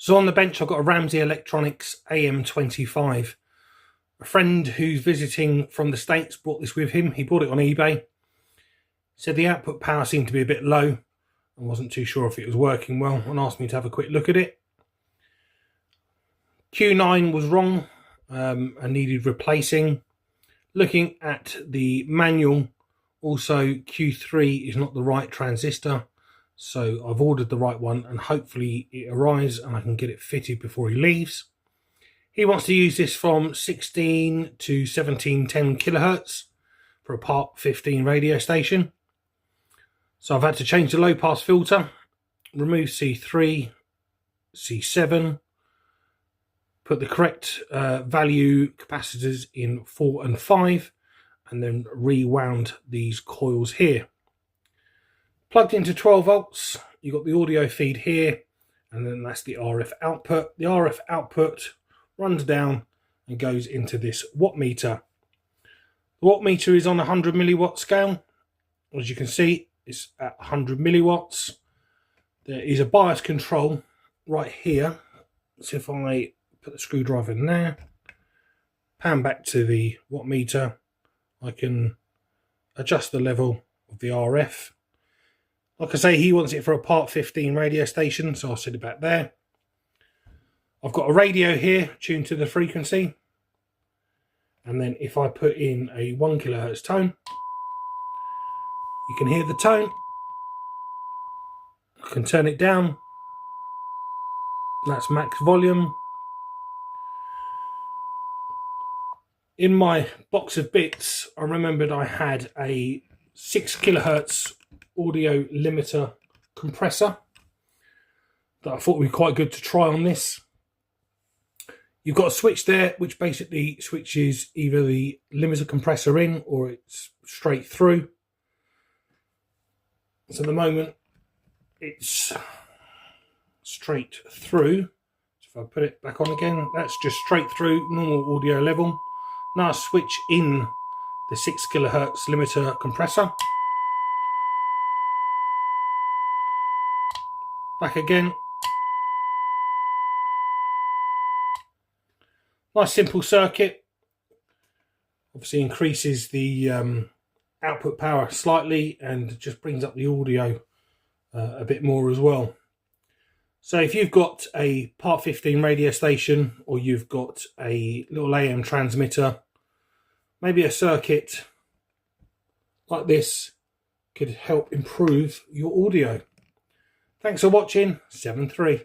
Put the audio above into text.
So on the bench I've got a Ramsey Electronics AM-25. A friend who's visiting from the States brought this with him. He bought it on eBay. Said the output power seemed to be a bit low and wasn't too sure if it was working well, and asked me to have a quick look at it. Q9 was wrong and needed replacing. Looking at the manual, also Q3 is not the right transistor. So I've ordered the right one and hopefully it arrives and I can get it fitted before he leaves. He wants to use this from 16 to 1710 kilohertz for a Part-15 radio station. So I've had to change the low pass filter, remove C3, C7, put the correct value capacitors in 4 and 5, and then rewound these coils here. Plugged into 12 volts, you've got the audio feed here, and then that's the RF output. The RF output runs down and goes into this watt meter. The watt meter is on a 100 milliwatt scale. As you can see, it's at 100 milliwatts. There is a bias control right here. So if I put the screwdriver in there, pan back to the watt meter, I can adjust the level of the RF. Like I say, he wants it for a Part-15 radio station, so I'll set it back there. I've got a radio here tuned to the frequency, and then if I put in a 1 kilohertz tone, you can hear the tone. I can turn it down. That's max volume. In my box of bits, I remembered I had a 6 kilohertz audio limiter compressor that I thought would be quite good to try on this. You've got a switch there which basically switches either the limiter compressor in or it's straight through. So at the moment it's straight through. So if I put it back on again, that's just straight through, normal audio level. Now I switch in the 6 kilohertz limiter compressor. Back again. Nice simple circuit. Obviously increases the output power slightly and just brings up the audio a bit more as well. So if you've got a Part-15 radio station or you've got a little AM transmitter, maybe a circuit like this could help improve your audio. Thanks for watching. 7-3.